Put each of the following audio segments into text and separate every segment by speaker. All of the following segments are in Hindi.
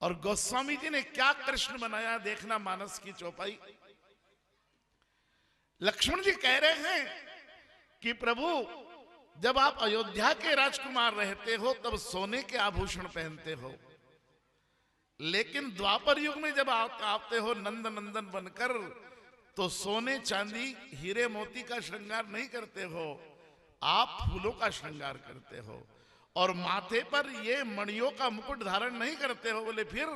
Speaker 1: और गोस्वामी जी ने क्या कृष्ण बनाया देखना मानस की चौपाई। लक्ष्मण जी कह रहे हैं कि प्रभु जब आप अयोध्या के राजकुमार रहते हो तब सोने के आभूषण पहनते हो, लेकिन द्वापर युग में जब आते हो नंद नंदन बनकर तो सोने चांदी हीरे मोती का श्रृंगार नहीं करते हो, आप फूलों का श्रृंगार करते हो और माथे पर ये मणियों का मुकुट धारण नहीं करते हो। बोले फिर?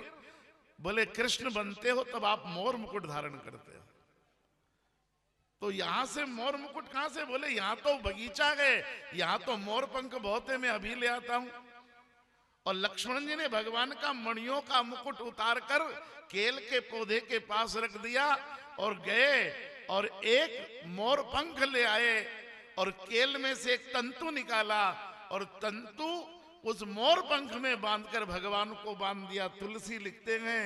Speaker 1: बोले कृष्ण बनते हो तब आप मोर मुकुट धारण करते हो। तो यहां से मोर मुकुट कहां से? बोले यहां तो बगीचा है, यहां तो मोर पंख बहुत है, मैं अभी ले आता हूं। और लक्ष्मण जी ने भगवान का मणियों का मुकुट उतार कर केल के पौधे के पास रख दिया और गए और एक मोर पंख ले आए और केल में से एक तंतु निकाला और तंतु उस मोर पंख में बांधकर भगवान को बांध दिया। तुलसी लिखते हैं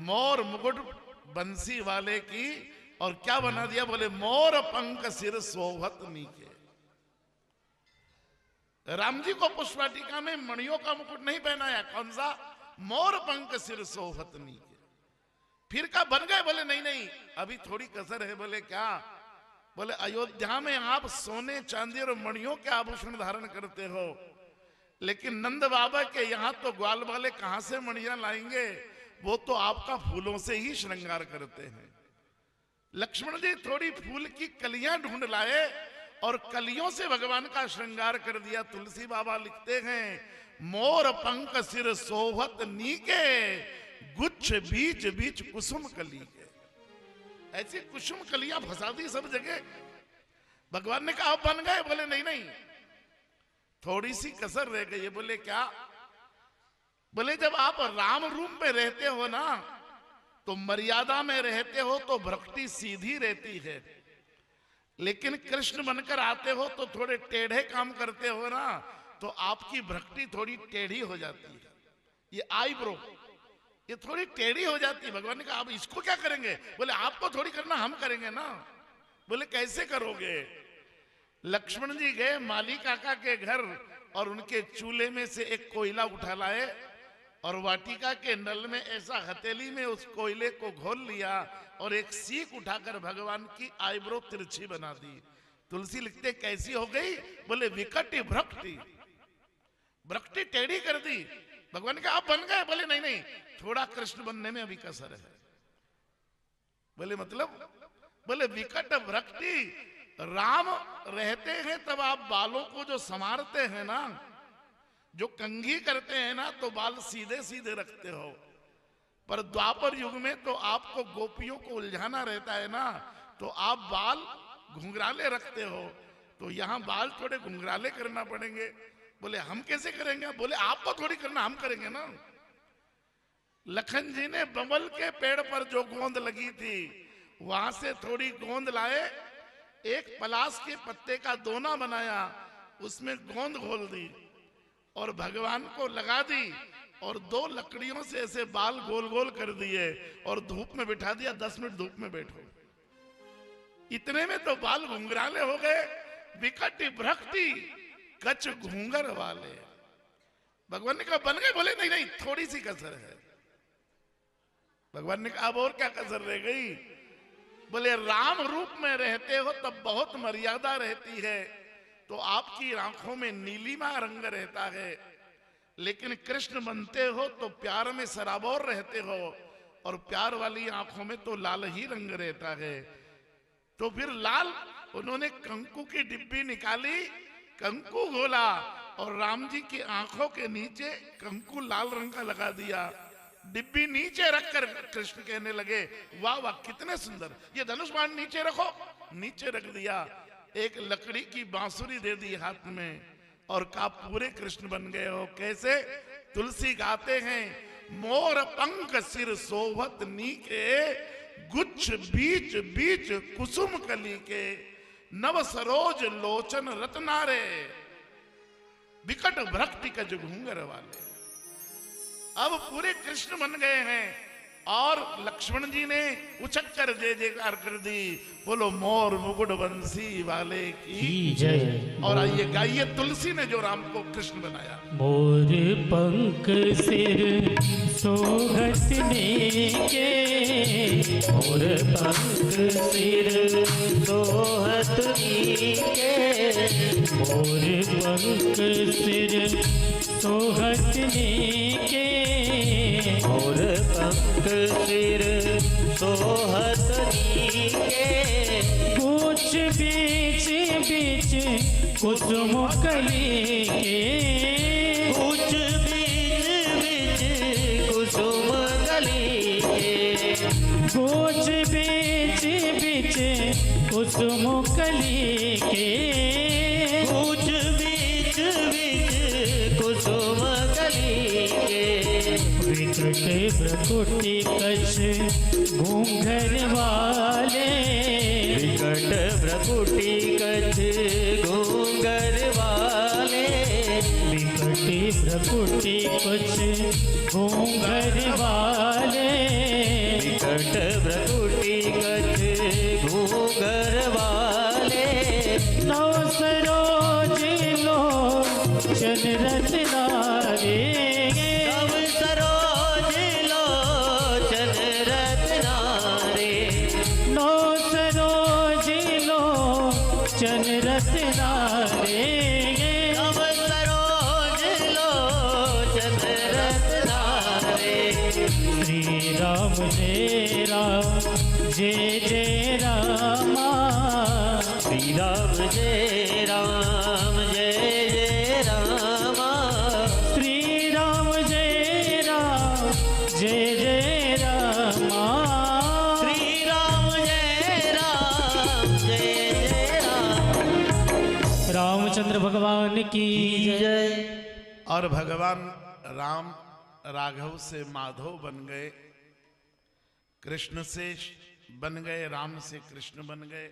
Speaker 1: मोर मुकुट बंसी वाले की, और क्या बना दिया? बोले मोर पंख सिर सोहत नीके। राम जी को पुष्पवाटिका में मणियों का मुकुट नहीं पहनाया, कौन सा? मोर पंख सिर सोहत नीके। फिर का बन गए? बोले नहीं नहीं अभी थोड़ी कसर है। बोले क्या? बोले अयोध्या में आप सोने चांदी और मणियों के आभूषण धारण करते हो, लेकिन नंद बाबा के यहाँ तो ग्वाल वाले कहां से मणियां लाएंगे? वो तो आपका फूलों से ही श्रृंगार करते हैं। लक्ष्मण जी थोड़ी फूल की कलियां ढूंढ लाए और कलियों से भगवान का श्रृंगार कर दिया। तुलसी बाबा लिखते हैं मोर पंख सिर सोहत नीके, गुच्छ बीच बीच कुसुम कली के। ऐसी कुसुम कलियां फंसा दी सब जगह। भगवान ने कहा आप बन गए? बोले नहीं नहीं थोड़ी सी कसर रह गई। बोले क्या? बोले जब आप राम रूप में रहते हो ना तो मर्यादा में रहते हो तो भक्ति सीधी रहती है, लेकिन कृष्ण बनकर आते हो तो थोड़े टेढ़े काम करते हो ना तो आपकी भक्ति थोड़ी टेढ़ी हो जाती है। ये आईब्रो ये थोड़ी टेढ़ी हो जाती है। भगवान ने कहा आप इसको क्या करेंगे? बोले आपको थोड़ी करना, हम करेंगे ना। बोले कैसे करोगे? लक्ष्मण जी गए माली काका के घर और उनके चूल्हे में से एक कोयला उठा लाए और वाटिका के नल में ऐसा हथेली में उस कोयले को घोल लिया और एक सीख उठाकर भगवान की आईब्रो तिरछी बना दी। तुलसी लिखते कैसी हो गई? बोले विकट भ्रक्ति, भ्रक्ति टेढ़ी कर दी। भगवान का आप बन गए? बोले नहीं नहीं थोड़ा कृष्ण बनने में अभी कसर है। बोले मतलब? बोले विकट भ्रक्ति, राम रहते हैं तब आप बालों को जो संवारते हैं ना, जो कंघी करते हैं ना तो बाल सीधे सीधे रखते हो, पर द्वापर युग में तो आपको गोपियों को उलझाना रहता है ना तो आप बाल घुंघराले रखते हो, तो यहां बाल थोड़े घुंघराले करना पड़ेंगे। बोले हम कैसे करेंगे? बोले आपको थोड़ी करना, हम करेंगे ना। लखन जी ने बबल के पेड़ पर जो गोंद लगी थी वहां से थोड़ी गोंद लाए, एक पलाश के पत्ते का दोना बनाया, उसमें गोंद घोल दी और भगवान को लगा दी और 2 लकड़ियों से ऐसे बाल गोल गोल कर दिए और धूप में बिठा दिया। 10 मिनट धूप में बैठो। इतने में तो बाल घुंघराले हो गए। विकट भ्रक्ति कच घूंगर वाले। भगवान ने कहा बन गए? बोले नहीं नहीं थोड़ी सी कसर है। भगवान ने कहा अब और क्या कसर रह गई? बोले राम रूप में रहते हो तब बहुत मर्यादा रहती है, तो आपकी आंखों में नीलिमा रंग रहता है, लेकिन कृष्ण बनते हो तो प्यार में सराबोर रहते हो और प्यार वाली आंखों में तो लाल ही रंग रहता है। तो फिर लाल, उन्होंने कंकु की डिब्बी निकाली, कंकु घोला और राम जी की आंखों के नीचे कंकु लाल रंग का लगा दिया। डिब्बी नीचे रखकर कृष्ण कहने लगे वाह वाह कितने सुंदर, ये धनुष बाण नीचे रखो। नीचे रख दिया। एक लकड़ी की बांसुरी दे दी हाथ में और कहा पूरे कृष्ण बन गए हो। कैसे? तुलसी गाते हैं मोर पंख सिर सोभत नीके, गुच्छ बीच बीच कुसुम कली के, नव सरोज लोचन रत्नारे, विकट भ्रक्ति कज घूंगर वाले। अब पूरे कृष्ण बन गए हैं और लक्ष्मण जी ने उछक कर जय जयकार कर दी। बोलो मोर मुकुट बंसी वाले की जय। और आइए गाइए तुलसी ने जो राम को कृष्ण बनाया।
Speaker 2: मोर पंख सिर सोहतने के मोर पंख सिर सोहतनी के मोर पंख सिर सोहतने के मोर पंख सिर सोहतनी के कुछ बीच बीच कुसुम कली के कुछ बीच बीच कुसुम कली के कुछ बीच बीच कुसुम कली के कुछ बीच बीच कुसुम कली के विकट प्रकुटि कछ घूंघर वाले विकट प्रकुटि कछ घूंघर वाले विकट प्रकुटि कछ घूंघर वाले विकट प्रकुटि कछ घूंघर वाले नौ सरोज लो चन रत्नारे नव सरोज लो चन रत्नारे नौ सरोज लो चन रत्नारे नव सरोज लो चन रत्नारे श्री राम जय राम जय जय रामा श्री राम जय राम जय जय रामा श्री राम जय राम जय जय रामा श्री राम जय राम जय जय राम रामचंद्र भगवान की जय।
Speaker 1: और भगवान राम राघव से माधव बन गए, कृष्ण से बन गए, राम से कृष्ण बन गए,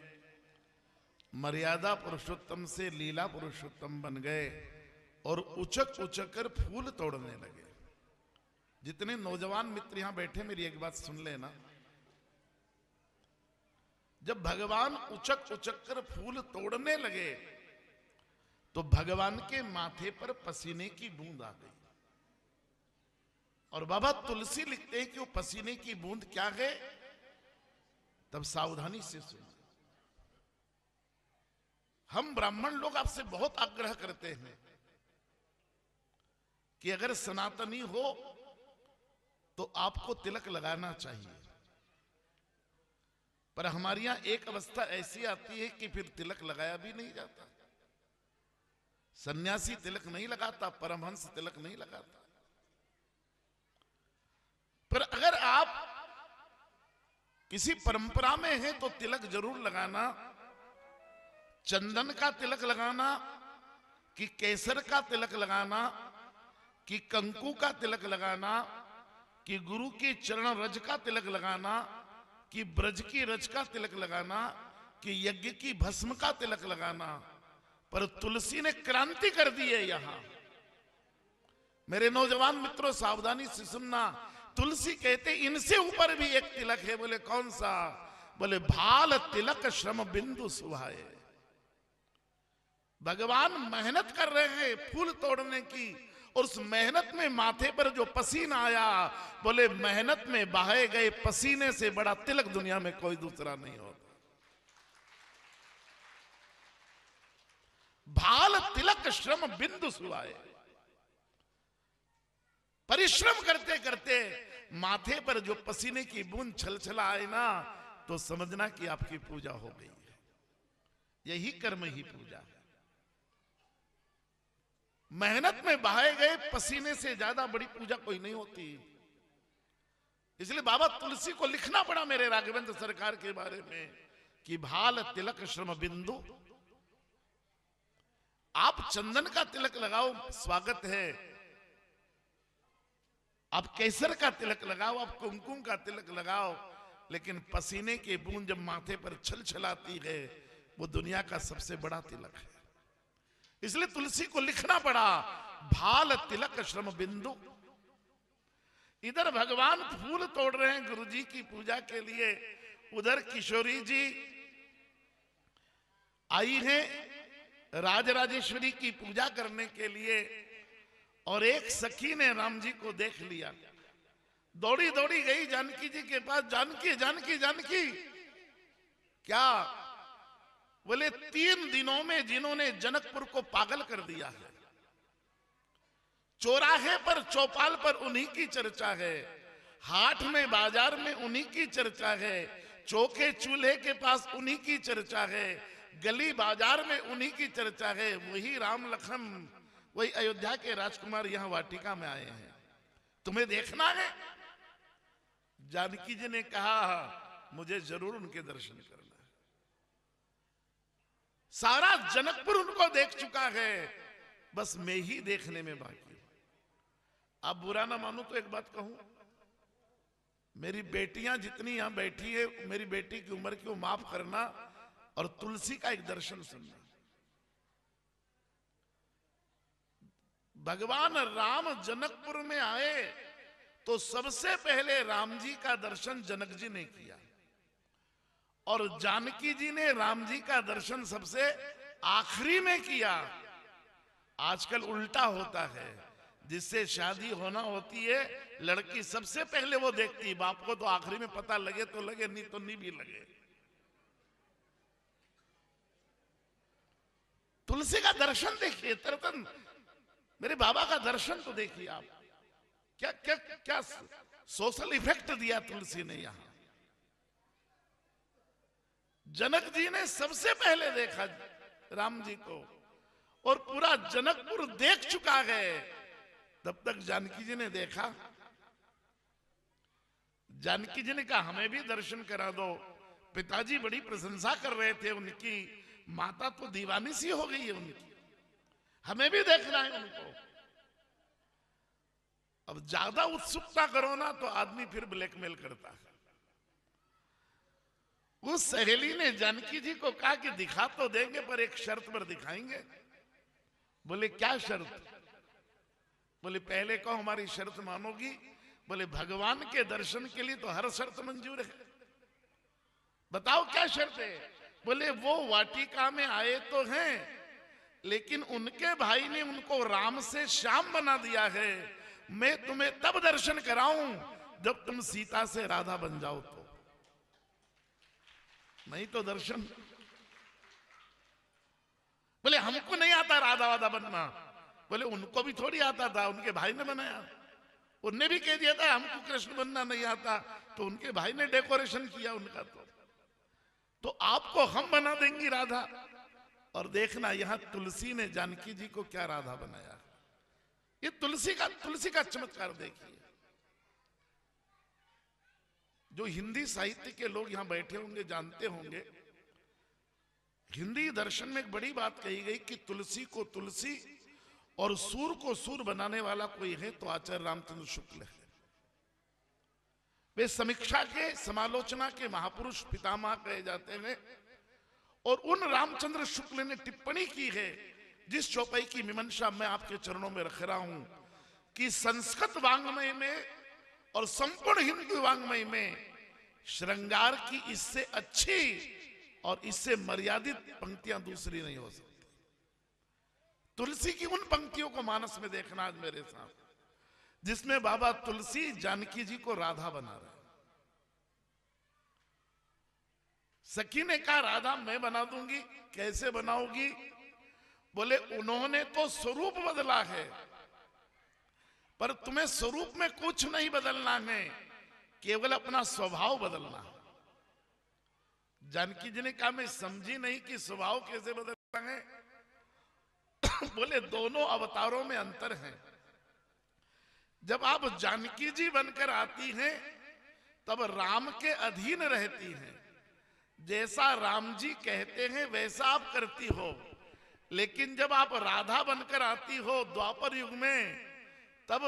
Speaker 1: मर्यादा पुरुषोत्तम से लीला पुरुषोत्तम बन गए और उचक उचक कर फूल तोड़ने लगे। जितने नौजवान मित्र यहां बैठे मेरी एक बात सुन लेना, जब भगवान उचक उचक कर फूल तोड़ने लगे तो भगवान के माथे पर पसीने की बूंद आ गई। और बाबा तुलसी लिखते हैं कि वो पसीने की बूंद क्या है, तब सावधानी से सुनो। हम ब्राह्मण लोग आपसे बहुत आग्रह करते हैं कि अगर सनातनी हो तो आपको तिलक लगाना चाहिए, पर हमारे यहां एक अवस्था ऐसी आती है कि फिर तिलक लगाया भी नहीं जाता। सन्यासी तिलक नहीं लगाता, परमहंस तिलक नहीं लगाता। पर अगर आप किसी परंपरा में हैं तो तिलक जरूर लगाना। चंदन का तिलक लगाना कि केसर का तिलक लगाना कि कंकु का तिलक लगाना कि गुरु की चरण रज का तिलक लगाना कि ब्रज की रज का तिलक लगाना कि यज्ञ की भस्म का तिलक लगाना, पर तुलसी ने क्रांति कर दी है यहां। मेरे नौजवान मित्रों सावधानी से सुनना, तुलसी कहते इनसे ऊपर भी एक तिलक है। बोले कौन सा? बोले भाल तिलक श्रम बिंदु सुहाए। भगवान मेहनत कर रहे हैं फूल तोड़ने की, और उस मेहनत में माथे पर जो पसीना आया, बोले मेहनत में बहाए गए पसीने से बड़ा तिलक दुनिया में कोई दूसरा नहीं होता। भाल तिलक श्रम बिंदु सुहाए। परिश्रम करते करते माथे पर जो पसीने की बूंद छलछला आए ना, तो समझना कि आपकी पूजा हो गई है। यही कर्म ही पूजा है। मेहनत में बहाए गए पसीने से ज्यादा बड़ी पूजा कोई नहीं होती। इसलिए बाबा तुलसी को लिखना पड़ा मेरे राघवेंद्र सरकार के बारे में कि भाल तिलक श्रम बिंदु। आप चंदन का तिलक लगाओ, स्वागत है। आप केसर का तिलक लगाओ, आप कुमकुम का तिलक लगाओ, लेकिन पसीने की बूंद जब माथे पर छलछलाती है, वो दुनिया का सबसे बड़ा तिलक है। इसलिए तुलसी को लिखना पड़ा भाल तिलक श्रम बिंदु। इधर भगवान फूल तोड़ रहे हैं गुरु जी की पूजा के लिए, उधर किशोरी जी आई हैं राजराजेश्वरी की पूजा करने के लिए, और एक सखी ने राम जी को देख लिया दौड़ी दौड़ी गई जानकी जी के पास, जानकी जानकी जानकी। क्या? बोले 3 दिनों में जिन्होंने जनकपुर को पागल कर दिया है, चौराहे पर चौपाल पर उन्हीं की चर्चा है, हाट में बाजार में उन्हीं की चर्चा है, चौके चूल्हे के पास उन्हीं की चर्चा है, गली बाजार में उन्हीं की चर्चा है। वही राम लखन, वही अयोध्या के राजकुमार यहां वाटिका में आए हैं, तुम्हें देखना है? जानकी जी ने कहा मुझे जरूर उनके दर्शन करना है। सारा जनकपुर उनको देख चुका है, बस मैं ही देखने में बाकी। आप बुरा ना मानो तो एक बात कहूं, मेरी बेटियां जितनी यहां बैठी है, मेरी बेटी की उम्र की वो माफ करना, और तुलसी का एक दर्शन सुनना। भगवान राम जनकपुर में आए तो सबसे पहले राम जी का दर्शन जनक जी ने किया, और जानकी जी ने राम जी का दर्शन सबसे आखिरी में किया। आजकल उल्टा होता है, जिससे शादी होना होती है लड़की सबसे पहले वो देखती, बाप को तो आखिरी में पता लगे तो लगे, नहीं तो नहीं भी लगे। तुलसी का दर्शन देखिए, तरतन मेरे बाबा का दर्शन तो देखिए आप, क्या क्या क्या सोशल इफेक्ट दिया तुलसी ने यहां। जनक जी ने सबसे पहले देखा राम जी को, और पूरा जनकपुर देख चुका है, तब तक जानकी जी ने देखा। जानकी जी ने कहा हमें भी दर्शन करा दो। पिताजी बड़ी प्रशंसा कर रहे थे उनकी, माता तो दीवानी सी हो गई है उनकी, हमें भी देखना है उनको। अब ज्यादा उत्सुकता करो ना तो आदमी फिर ब्लैकमेल करता है। उस सहेली ने जानकी जी को कहा कि दिखा तो देंगे, पर एक शर्त पर दिखाएंगे। बोले क्या शर्त? बोले पहले कहो हमारी शर्त मानोगी? बोले भगवान के दर्शन के लिए तो हर शर्त मंजूर है, बताओ क्या शर्त है? बोले वो वाटिका में आए तो हैं, लेकिन उनके भाई ने उनको राम से श्याम बना दिया है। मैं तुम्हें तब दर्शन कराऊं जब तुम सीता से राधा बन जाओ, तो नहीं तो दर्शन। बोले हमको नहीं आता राधा वाधा बनना। बोले उनको भी थोड़ी आता था, उनके भाई ने बनाया। उनने भी कह दिया था हमको कृष्ण बनना नहीं आता, तो उनके भाई ने डेकोरेशन किया उनका। तो आपको हम बना देंगी राधा। और देखना यहां तुलसी ने जानकी जी को क्या राधा बनाया। ये तुलसी का चमत्कार देखिए। जो हिंदी साहित्य के लोग यहां बैठे होंगे जानते होंगे, हिंदी दर्शन में एक बड़ी बात कही गई कि तुलसी को तुलसी और सूर को सूर बनाने वाला कोई है तो आचार्य रामचंद्र शुक्ल है। वे समीक्षा के, समालोचना के महापुरुष पितामह कहे जाते हैं। और उन रामचंद्र शुक्ल ने टिप्पणी की है, जिस चौपाई की मीमांसा मैं आपके चरणों में रख रहा हूं, कि संस्कृत वांग्मय में और संपूर्ण हिंदू वांग्मय में श्रृंगार की इससे अच्छी और इससे मर्यादित पंक्तियां दूसरी नहीं हो सकती। तुलसी की उन पंक्तियों को मानस में देखना आज मेरे साथ, जिसमें बाबा तुलसी जानकी जी को राधा बना रहे। सखी ने कहा राधा मैं बना दूंगी, कैसे बनाओगी? बोले उन्होंने तो स्वरूप बदला है, पर तुम्हें स्वरूप में कुछ नहीं बदलना है, केवल अपना स्वभाव बदलना है। जानकी जी ने कहा मैं समझी नहीं कि स्वभाव कैसे बदलना है। बोले दोनों अवतारों में अंतर है। जब आप जानकी जी बनकर आती हैं तब राम के अधीन रहती हैं, जैसा राम जी कहते हैं वैसा आप करती हो। लेकिन जब आप राधा बनकर आती हो द्वापर युग में, तब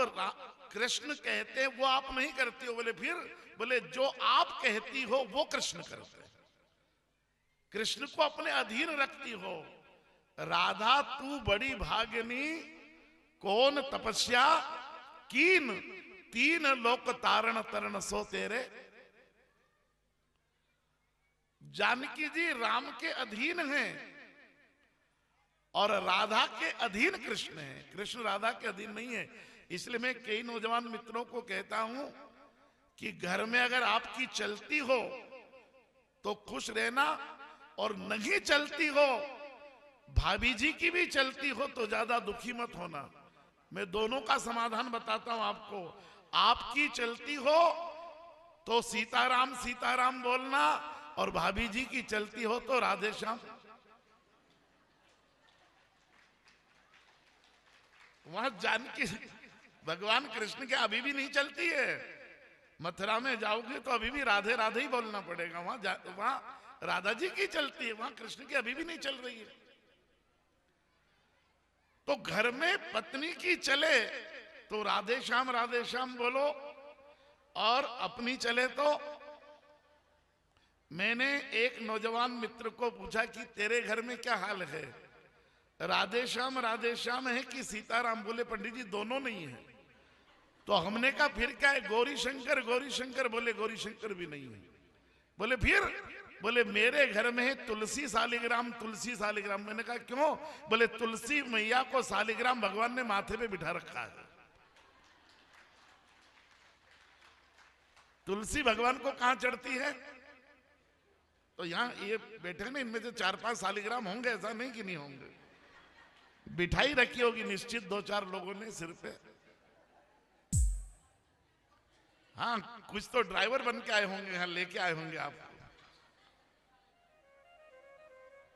Speaker 1: कृष्ण कहते हैं वो आप नहीं करती हो। बोले फिर? बोले जो आप कहती हो वो कृष्ण करते हैं, कृष्ण को अपने अधीन रखती हो। राधा तू बड़ी भाग्यनी, कौन तपस्या कीन, तीन लोक तारण तरण सो तेरे। जानकी जी राम के अधीन हैं और राधा के अधीन कृष्ण है। कृष्ण राधा के अधीन नहीं है। इसलिए मैं कई नौजवान मित्रों को कहता हूं कि घर में अगर आपकी चलती हो तो खुश रहना, और नहीं चलती हो, भाभी जी की भी चलती हो तो ज्यादा दुखी मत होना। मैं दोनों का समाधान बताता हूं आपको। आपकी चलती हो तो सीताराम सीताराम बोलना, और भाभी जी की चलती हो तो राधे श्याम। वहां जानकी भगवान कृष्ण के अभी भी नहीं चलती है। मथुरा में जाओगे तो अभी भी राधे राधे ही बोलना पड़ेगा। वहां राधा जी की चलती है, वहां कृष्ण की अभी भी नहीं चल रही है। तो घर में पत्नी की चले तो राधे श्याम बोलो, और अपनी चले तो। मैंने एक नौजवान मित्र को पूछा कि तेरे घर में क्या हाल है, राधे श्याम है कि सीताराम? बोले पंडित जी दोनों नहीं है। तो हमने कहा फिर क्या है? गौरी शंकर। बोले गौरी शंकर भी नहीं है। बोले फिर? बोले मेरे घर में है तुलसी सालिग्राम। मैंने कहा क्यों? बोले तुलसी मैया को सालिग्राम भगवान ने माथे पे बिठा रखा है। तुलसी भगवान को कहां चढ़ती है? तो यहां ये बैठे ना, इनमें से 4-5 सालिग्राम होंगे, ऐसा नहीं कि नहीं होंगे। बिठाई रखी होगी निश्चित 2-4 लोगों ने सिर पे। हाँ, कुछ तो ड्राइवर बन के आए होंगे, यहां लेके आए होंगे आपको।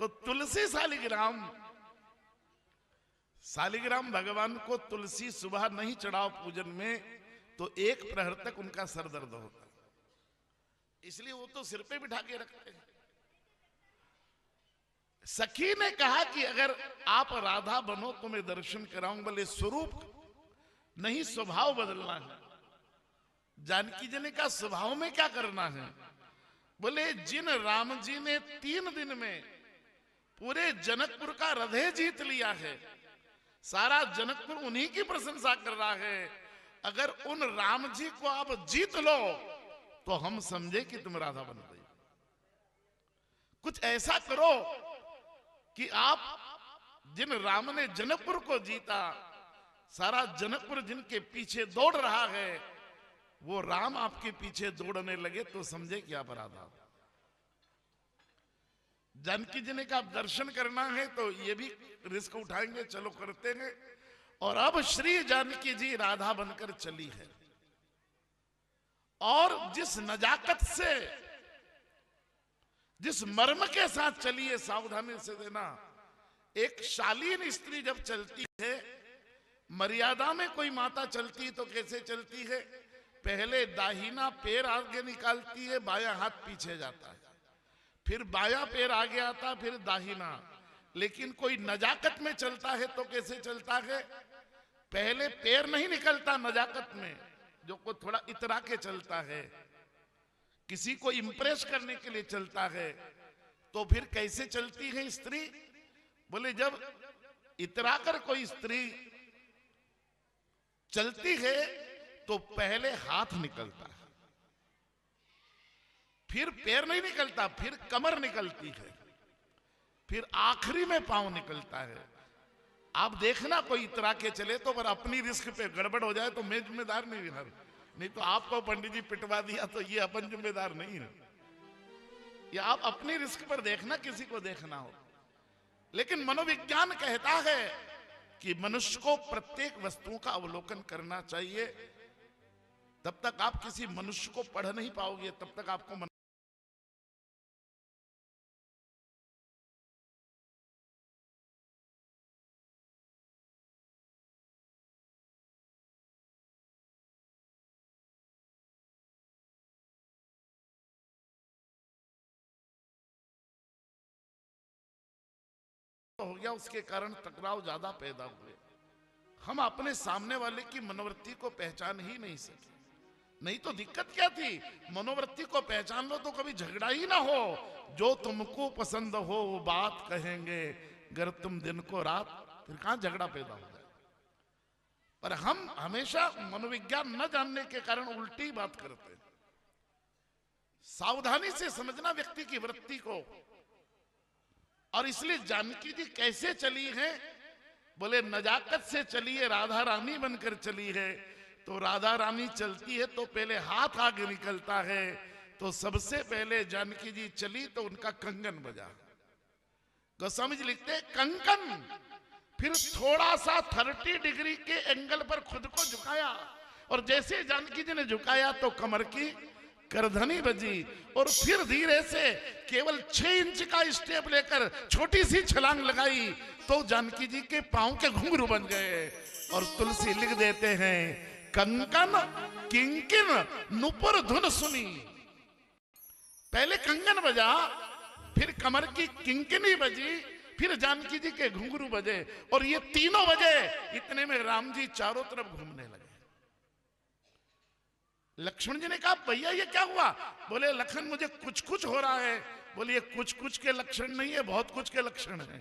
Speaker 1: तो तुलसी सालिग्राम भगवान को तुलसी सुबह नहीं चढ़ाओ पूजन में तो 1 प्रहर तक उनका सर दर्द होता, इसलिए वो तो सिर पे बिठा के रखते हैं। सखी ने कहा कि अगर आप राधा बनो तो मैं दर्शन कराऊं। बोले स्वरूप नहीं, स्वभाव बदलना है। जानकी जी ने कहा स्वभाव में क्या करना है? बोले जिन राम जी ने 3 दिन में पूरे जनकपुर का हृदय जीत लिया है, सारा जनकपुर उन्हीं की प्रशंसा कर रहा है, अगर उन राम जी को आप जीत लो तो हम समझे कि तुम राधा बन गई। कुछ ऐसा करो कि आप जिन राम ने जनकपुर को जीता, सारा जनकपुर जिनके पीछे दौड़ रहा है, वो राम आपके पीछे दौड़ने लगे तो समझे कि आप राधा। जानकी जी ने कहा दर्शन करना है तो ये भी रिस्क उठाएंगे, चलो करते हैं। और अब श्री जानकी जी राधा बनकर चली है, और जिस नजाकत से, जिस मर्म के साथ चली है, सावधानी से देना। एक शालीन स्त्री जब चलती है, मर्यादा में कोई माता चलती है तो कैसे चलती है? पहले दाहिना पैर आगे निकालती है, बायां हाथ पीछे जाता है, फिर बायां पैर आगे आता, फिर दाहिना। लेकिन कोई नजाकत में चलता है तो कैसे चलता है? पहले पैर नहीं निकलता नजाकत में, जो को थोड़ा इतरा के चलता है, किसी को इंप्रेस करने के लिए चलता है। तो फिर कैसे चलती है स्त्री? बोले जब इतरा कर कोई स्त्री चलती है तो पहले हाथ निकलता है, फिर पैर नहीं निकलता, फिर कमर निकलती है, फिर आखिरी में पांव निकलता है। आप देखना कोई इतरा के चले तो, पर अपनी रिस्क पे गड़बड़ हो जाए तो मैं जिम्मेदार नहीं हूं। नहीं तो आपको पंडित जी पिटवा दिया तो ये अपन जिम्मेदार नहीं है। ये आप अपनी रिस्क पर देखना, किसी को देखना हो। लेकिन मनोविज्ञान कहता है कि मनुष्य को प्रत्येक वस्तुओं का अवलोकन करना चाहिए। तब तक आप किसी मनुष्य को पढ़ नहीं पाओगे, तब तक आपको हो गया, उसके कारण टकराव ज्यादा पैदा हुए। हम अपने सामने वाले की मनोवृत्ति को पहचान ही नहीं सके। नहीं तो दिक्कत क्या थी? मनोवृत्ति को पहचान लो तो कभी झगड़ा ही ना हो। जो तुमको पसंद हो वो बात कहेंगे, अगर तुम दिन को रात, फिर कहां झगड़ा पैदा हो जाए। पर हम हमेशा मनोविज्ञान न जानने के कारण उल्टी बात करते हैं। सावधानी से समझना व्यक्ति की वृत्ति को। और इसलिए जानकी जी कैसे चली है? बोले नजाकत से चली है, राधा रानी बनकर चली है। तो राधा रानी चलती है तो पहले हाथ आगे निकलता है, तो सबसे पहले जानकी जी चली तो उनका कंगन बजा। गोस्वामी जी लिखते हैं कंकन, फिर थोड़ा सा 30 डिग्री के एंगल पर खुद को झुकाया, और जैसे जानकी जी ने झुकाया तो कमर की करधनी बजी, और फिर धीरे से केवल 6 इंच का स्टेप लेकर छोटी सी छलांग लगाई, तो जानकी जी के पांव के घुंघरू बन गए। और तुलसी लिख देते हैं कंकन किंकिन नुपुर धुन सुनी। पहले कंगन बजा, फिर कमर की किंकिनी बजी, फिर जानकी जी के घुंघरू बजे, और ये तीनों बजे। इतने में राम जी चारों तरफ घूमने लगे। लक्ष्मण जी ने कहा भैया ये क्या हुआ? बोले लखन मुझे कुछ कुछ हो रहा है। बोले ये कुछ कुछ के लक्षण नहीं है, बहुत कुछ के लक्षण है।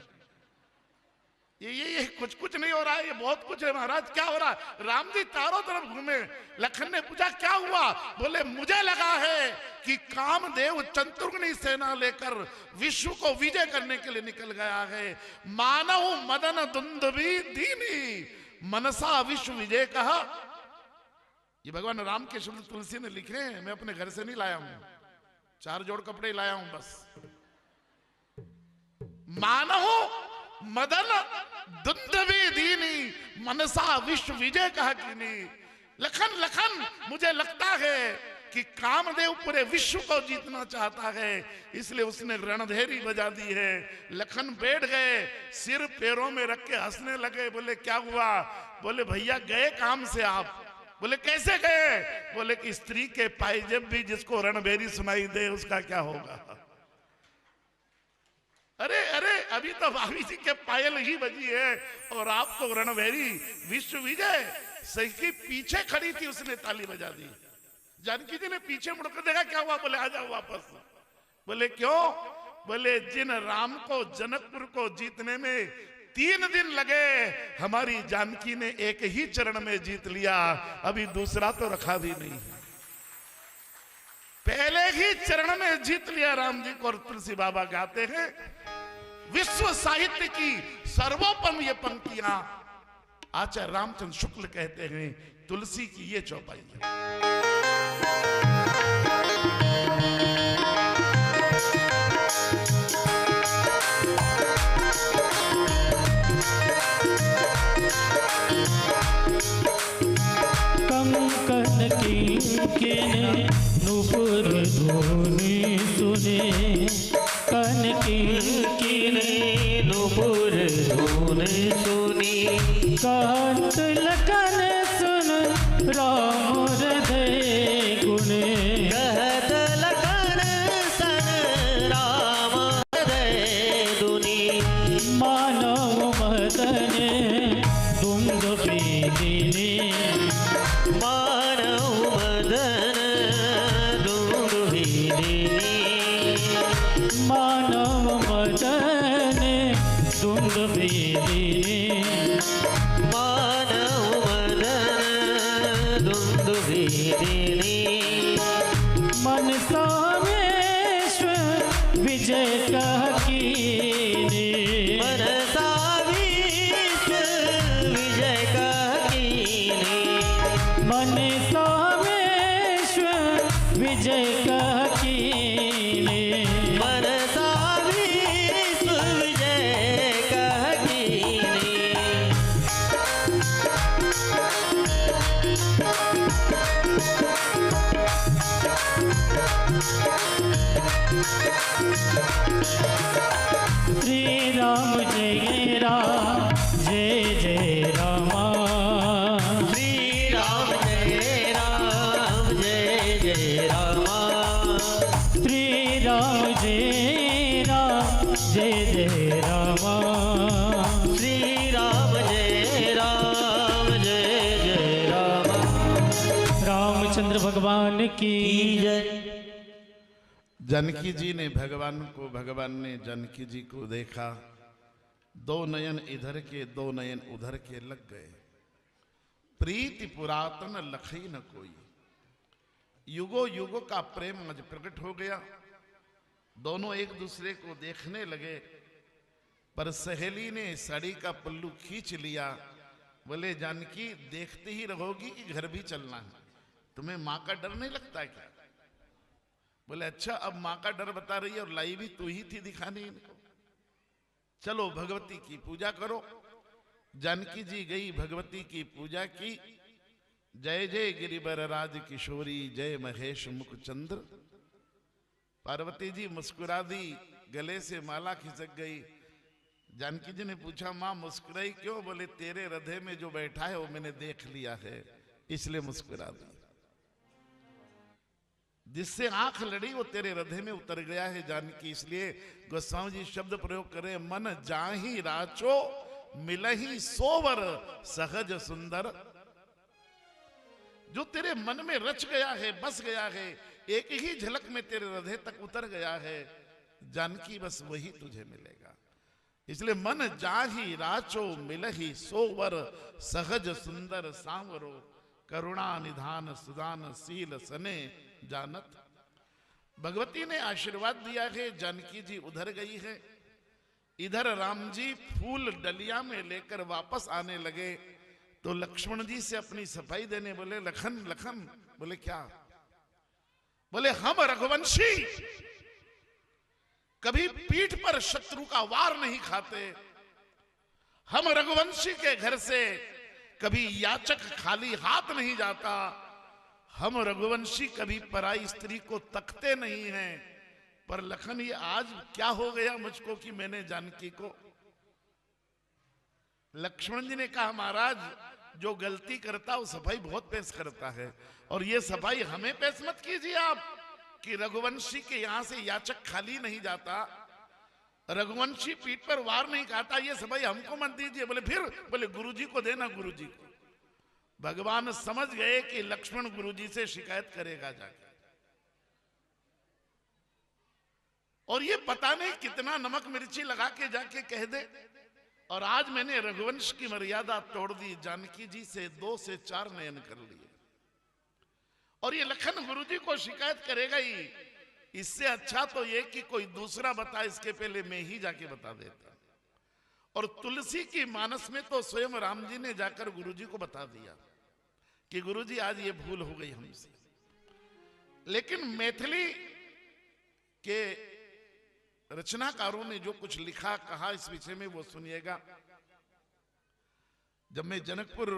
Speaker 1: ये कुछ कुछ नहीं हो रहा है, ये बहुत कुछ है महाराज। क्या हो रहा है? राम जी चारों तरफ घूमे। लखन ने पूछा क्या हुआ? बोले मुझे लगा है कि कामदेव चतुर्ग्नी सेना लेकर विश्व को विजय करने के लिए निकल गया है। मानव मदन दुंदुभी दीनी मनसा विश्व विजय कहा। ये भगवान राम के शब्द तुलसी ने लिखे हैं, मैं अपने घर से नहीं लाया हूं, 4 जोड़ कपड़े लाया हूं बस। मानव मदन दुंदुभी दीनी मनसा विश्व विजय कहा कीनी। लखन लखन मुझे लगता है कि कामदेव पूरे विश्व को जीतना चाहता है, इसलिए उसने रणधेरी बजा दी है। लखन बैठ गए, सिर पैरों में रख के हंसने लगे। बोले क्या हुआ? बोले भैया गए काम से आप। बोले कैसे गए? बोले कि स्त्री के पायजेब भी जिसको रणभेरी सुनाई दे उसका क्या होगा। अरे अरे अभी तो भाभी जी के पायल ही बजी है और आप तो रणभेरी विश्व विजय। सही की पीछे खड़ी थी, उसने ताली बजा दी। जानकी जी ने पीछे मुड़कर देखा, क्या हुआ? बोले आ जाओ वापस। बोले क्यों? बोले जिन राम को जनकपुर को जीतने में 3 दिन लगे, हमारी जानकी ने एक ही चरण में जीत लिया, अभी दूसरा तो रखा भी नहीं। पहले ही चरण में जीत लिया राम जी को। और तुलसी बाबा गाते हैं विश्व साहित्य की सर्वोपम ये पंक्तियां आचार्य रामचंद्र शुक्ल कहते हैं तुलसी की ये चौपाई है।
Speaker 2: कंकन किंकिन नुपुर धुनी सुने। कन किंकिन नुपुर धुनी सुनी। कहत लखन सुन राम हृदय गुण। कहत लखन सुन राम हृदय दुनी। मानव मदन दुंदुभी दीनी। मानव मदन दुंदुभी दीनी। मानव मदन दुंदुभी दीनी। मानव मदन दुंदुभी दीनी। मनसा विश्व विजय कह कीनी। मनसा विश्व विजय कह कीनी। मनसा विश्व विजय कह कीनी। मनसा विश्व विजय कह कीनी। श्री राम जय राम जय जय रामा। श्री राम जय राम जय जय रामा। श्री राम जय राम जय जय रामा। श्री राम जय राम जय जय रामा। रामचंद्र भगवान की जय।
Speaker 1: जानकी जी ने भगवान को, भगवान ने जानकी जी को देखा। 2 नयन इधर के 2 नयन उधर के लग गए। प्रीति पुरातन लखई न कोई। युगो युगो का प्रेम आज प्रकट हो गया। दोनों एक दूसरे को देखने लगे, पर सहेली ने साड़ी का पल्लू खींच लिया। बोले जानकी देखते ही रहोगी कि घर भी चलना है, तुम्हें मां का डर नहीं लगता क्या? बोले अच्छा, अब मां का डर बता रही है और लाई भी तू ही थी दिखाने इनको। चलो भगवती की पूजा करो। जानकी जी गई, भगवती की पूजा की। जय जय गिरिवर राज किशोरी, जय महेश मुख चंद्र। पार्वती जी मुस्कुरा दी, गले से माला खिसक गई। जानकी जी ने पूछा मां मुस्कुराई क्यों? बोले तेरे हृदय में जो बैठा है वो मैंने देख लिया है, इसलिए मुस्कुरा दी। जिससे आंख लड़ी वो तेरे हृदय में उतर गया है जानकी, इसलिए गोस्वामी जी शब्द प्रयोग करे, मन जाहि राचो मिलहि सोवर सहज सुंदर। जो तेरे मन में रच गया है, बस गया है, एक ही झलक में तेरे हृदय तक उतर गया है जानकी, बस वही तुझे मिलेगा। इसलिए मन जाहि राचो मिलहि सोवर सहज सुंदर सांवरो, करुणा निधान सुदान सील सने जानत। भगवती ने आशीर्वाद दिया है, जानकी जी उधर गई है। इधर राम जी फूल डलिया में लेकर वापस आने लगे तो लक्ष्मण जी से अपनी सफाई देने बोले, लखन लखन। बोले क्या? बोले हम रघुवंशी कभी पीठ पर शत्रु का वार नहीं खाते। हम रघुवंशी के घर से कभी याचक खाली हाथ नहीं जाता। हम रघुवंशी कभी पराई स्त्री को तकते नहीं हैं। पर लखन ये आज क्या हो गया मुझको कि मैंने जानकी को? लक्ष्मण जी ने कहा महाराज जो गलती करता वो सफाई बहुत पेश करता है, और ये सफाई हमें पेश मत कीजिए आप कि रघुवंशी के यहां से याचक खाली नहीं जाता, रघुवंशी पीठ पर वार नहीं खाता, ये सफाई हमको मत दीजिए। बोले फिर? बोले गुरुजी को देना, गुरुजी को। भगवान समझ गए कि लक्ष्मण गुरुजी से शिकायत करेगा जाके, और ये पता नहीं कितना नमक मिर्ची लगा के जाके कह दे। और आज मैंने रघुवंश की मर्यादा तोड़ दी, जानकी जी से 2 से 4 नयन कर लिए, और ये लखन गुरुजी को शिकायत करेगा ही। इससे अच्छा तो ये कि कोई दूसरा बता, इसके पहले मैं ही जाके बता देता। और तुलसी की मानस में तो स्वयं राम जी ने जाकर गुरुजी को बता दिया कि गुरुजी आज ये भूल हो गई हमसे। लेकिन मैथिली के रचनाकारों ने जो कुछ लिखा कहा इस विषय में वो सुनिएगा। जब मैं जनकपुर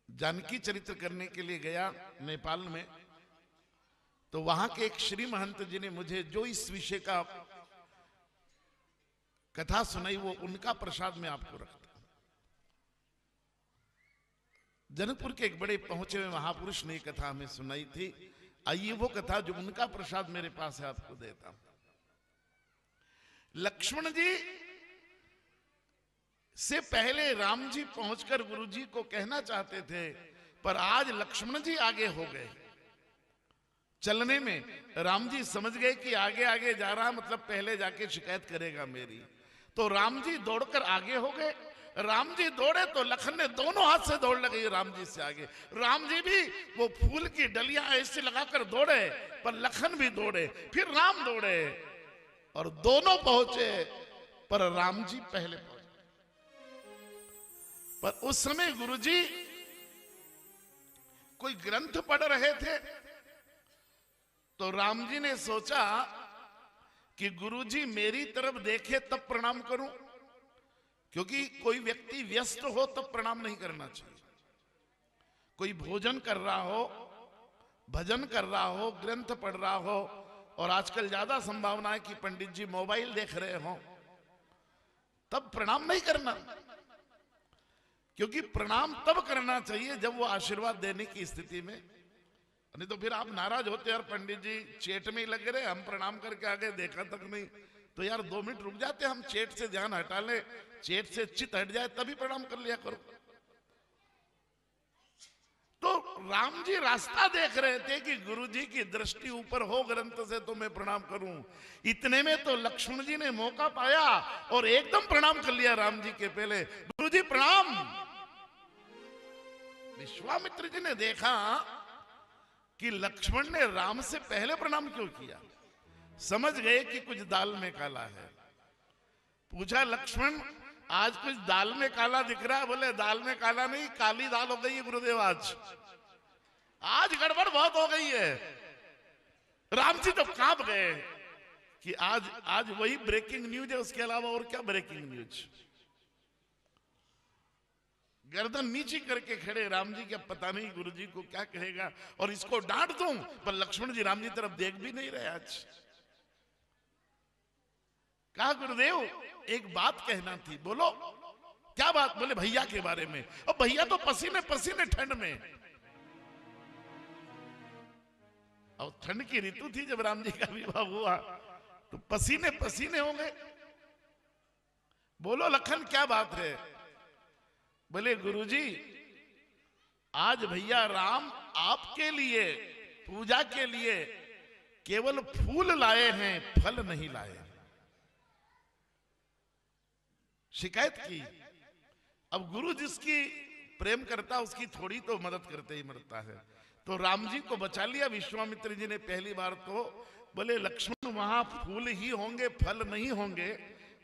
Speaker 1: जानकी चरित्र करने के लिए गया नेपाल में, तो वहां के एक श्री महंत जी ने मुझे जो इस विषय का कथा सुनाई वो उनका प्रसाद में आपको रखता। जनकपुर के एक बड़े पहुंचे हुए महापुरुष ने कथा हमें सुनाई थी। आइए वो कथा जो उनका प्रसाद मेरे पास है आपको देता हूं। लक्ष्मण जी से पहले राम जी पहुंचकर गुरु जी को कहना चाहते थे, पर आज लक्ष्मण जी आगे हो गए चलने में। राम जी समझ गए कि आगे आगे जा रहा मतलब पहले जाके शिकायत करेगा मेरी, तो राम जी दौड़कर आगे हो गए। राम जी दौड़े तो लखन ने दोनों हाथ से दौड़ लगी राम जी से आगे। राम जी भी वो फूल की डलियां ऐसे लगाकर दौड़े, पर लखन भी दौड़े, फिर राम दौड़े, और दोनों पहुंचे, पर राम जी पहले पहुंचे। पर उस समय गुरुजी कोई ग्रंथ पढ़ रहे थे, तो राम जी ने सोचा कि गुरुजी मेरी तरफ देखे तब प्रणाम करूं, क्योंकि कोई व्यक्ति व्यस्त हो तब प्रणाम नहीं करना चाहिए। कोई भोजन कर रहा हो, भजन कर रहा हो, ग्रंथ पढ़ रहा हो, और आजकल ज्यादा संभावना है कि पंडित जी मोबाइल देख रहे हो, तब प्रणाम नहीं करना। क्योंकि प्रणाम तब करना चाहिए जब वो आशीर्वाद देने की स्थिति में, नहीं तो फिर आप नाराज होते यार पंडित जी चेट में ही लगे रहे, हम प्रणाम करके आगे देखा तक नहीं, तो यार 2 मिनट रुक जाते, हम चेट से ध्यान हटा ले, चेट से चित हट जाए तभी प्रणाम कर लिया करो। तो राम जी रास्ता देख रहे थे कि गुरुजी की दृष्टि ऊपर हो ग्रंथ से तो मैं प्रणाम करूं। इतने में तो लक्ष्मण जी ने मौका पाया और एकदम प्रणाम कर लिया राम जी के पहले, गुरुजी प्रणाम। विश्वामित्र जी ने देखा कि लक्ष्मण ने राम से पहले प्रणाम क्यों किया, समझ गए कि कुछ दाल में काला है। पूछा लक्ष्मण आज कुछ दाल में काला दिख रहा है, बोले दाल में काला नहीं, काली दाल हो गई है गुरुदेव। आज गड़बड़ बहुत हो गई है। राम जी तो कांप गए कि आज वही ब्रेकिंग न्यूज है, उसके अलावा और क्या ब्रेकिंग न्यूज। गर्दन नीची करके खड़े राम जी, क्या पता नहीं गुरु जी को क्या कहेगा, और इसको डांट दूं, पर लक्ष्मण जी राम जी तरफ देख भी नहीं रहे। आज कहा गुरुदेव एक बात कहना थी। बोलो क्या बात। बोले भैया के बारे में। और भैया तो पसीने पसीने ठंड में, और ठंड की ऋतु थी जब राम जी का विवाह हुआ, तो पसीने पसीने हो गए। बोलो लखन क्या बात है। बोले गुरुजी आज भैया राम आपके लिए पूजा के लिए केवल फूल लाए हैं, फल नहीं लाए। शिकायत की। अब गुरु जिसकी प्रेम करता उसकी थोड़ी तो मदद करते ही मरता है। तो राम जी को बचा लिया विश्वामित्र जी ने पहली बार। तो बोले लक्ष्मण वहां फूल ही होंगे, फल नहीं होंगे,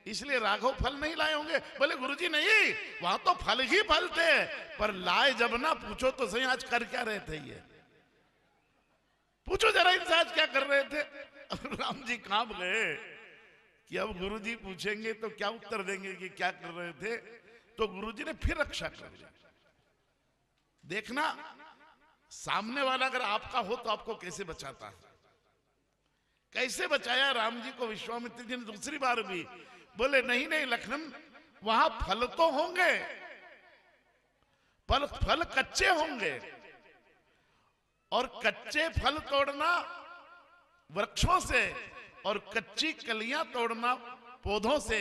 Speaker 1: इसलिए राघव फल नहीं लाए होंगे। बोले गुरुजी नहीं, वहां तो फल ही फल थे, पर लाए जब ना। पूछो तो सही आज कर क्या रहे थे ये, पूछो जरा इनसे आज क्या कर रहे थे। अब राम जी कांप गए कि अब गुरुजी पूछेंगे तो क्या उत्तर देंगे कि क्या कर रहे थे। तो गुरुजी ने फिर रक्षा कर ली। देखना सामने वाला अगर आपका हो तो आपको कैसे बचाता है। कैसे बचाया राम जी को विश्वामित्र जी ने दूसरी बार भी। बोले नहीं नहीं लखन, वहां फल तो होंगे, पर फल कच्चे होंगे, और कच्चे फल तोड़ना वृक्षों से और कच्ची कलियां तोड़ना पौधों से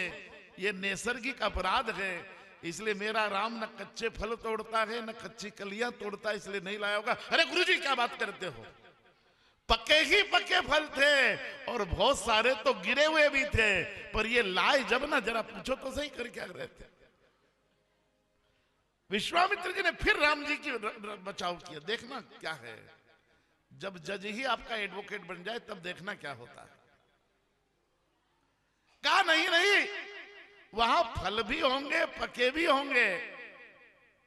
Speaker 1: ये नैसर्गिक अपराध है। इसलिए मेरा राम न कच्चे फल तोड़ता है न कच्ची कलियां तोड़ता है, इसलिए नहीं लाया होगा। अरे गुरुजी क्या बात करते हो, पके ही पके फल थे और बहुत सारे तो गिरे हुए भी थे, पर ये लाए जब ना। जरा पूछो तो सही कर क्या रहे थे। विश्वामित्र जी ने फिर राम जी की बचाव किया। देखना क्या है, जब जज ही आपका एडवोकेट बन जाए तब देखना क्या होता है। कहा नहीं नहीं, वहां फल भी होंगे पके भी होंगे,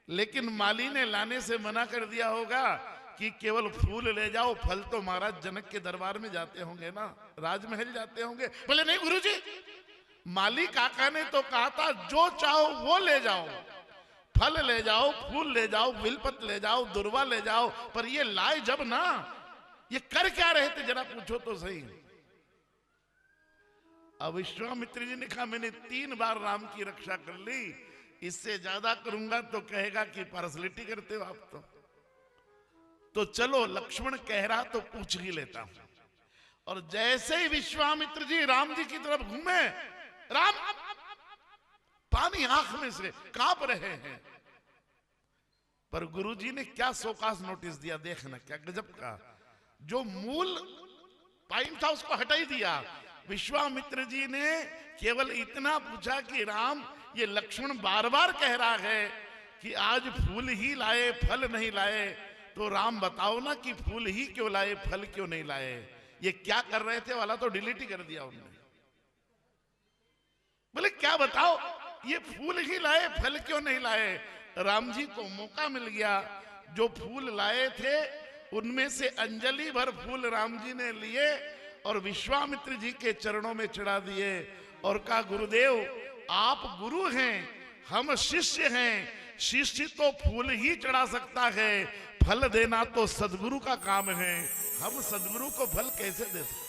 Speaker 1: लेकिन माली ने लाने से मना कर दिया होगा कि केवल फूल ले जाओ, फल तो महाराज जनक के दरबार में जाते होंगे ना, राजमहल जाते होंगे। बोले नहीं गुरुजी, माली काका ने तो कहा था जो चाहो वो ले जाओ, फल ले जाओ, फूल ले जाओ, बिलपत ले जाओ, दुर्वा ले जाओ, पर ये लाए जब ना। ये कर क्या रहे थे जरा पूछो तो सही। अब विश्वामित्र जी ने कहा मैंने 3 बार राम की रक्षा कर ली, इससे ज्यादा करूंगा तो कहेगा कि पार्सलिटी करते हो आप। तो चलो लक्ष्मण कह रहा तो पूछ ही लेता हूं। और जैसे ही विश्वामित्र जी राम जी की तरफ घूमे, राम पानी आंख में से कांप रहे हैं। पर गुरुजी ने क्या सोकास नोटिस दिया, देखना क्या गजब का। जो मूल पॉइंट था उसको हटा ही दिया। विश्वामित्र जी ने केवल इतना पूछा कि राम ये लक्ष्मण बार बार कह रहा है कि आज फूल ही लाए फल नहीं लाए, तो राम बताओ ना कि फूल ही क्यों लाए फल क्यों नहीं लाए। ये क्या कर रहे थे वाला तो डिलीट ही कर दिया उन्होंने। बोले क्या बताओ, ये फूल ही लाए फल क्यों नहीं लाए। राम जी को मौका मिल गया। जो फूल लाए थे उनमें से अंजलि भर फूल राम जी ने लिए और विश्वामित्र जी के चरणों में चढ़ा दिए और कहा गुरुदेव आप गुरु हैं, हम शिष्य हैं, शिष्य तो फूल ही चढ़ा सकता है, फल देना तो सदगुरु का काम है, हम सदगुरु को फल कैसे दे सकते।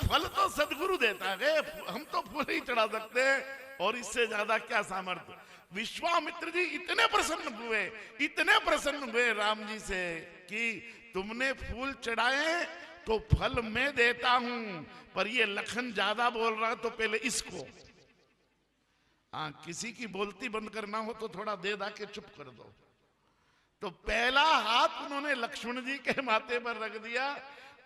Speaker 1: फल तो सदगुरु देता है, हम तो फूल ही चढ़ा सकते हैं, और इससे ज्यादा क्या सामर्थ्य। विश्वामित्र जी इतने प्रसन्न हुए राम जी से कि तुमने फूल चढ़ाए तो फल मैं देता हूं, पर ये लखन ज्यादा बोल रहा तो पहले इसको। किसी की बोलती बंद करना हो तो थोड़ा दे दा के चुप कर दो। तो पहला हाथ उन्होंने लक्ष्मण जी के माथे पर रख दिया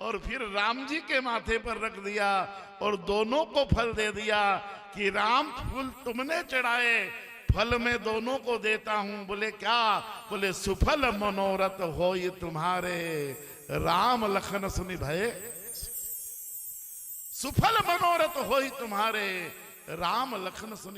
Speaker 1: और फिर राम जी के माथे पर रख दिया और दोनों को फल दे दिया कि राम फूल तुमने चढ़ाए, फल मैं दोनों को देता हूं। बोले क्या, बोले सुफल मनोरथ हो ये तुम्हारे, राम लखन सुनि भय। सुफल मनोरथ हो ही तुम्हारे, राम लखन सुन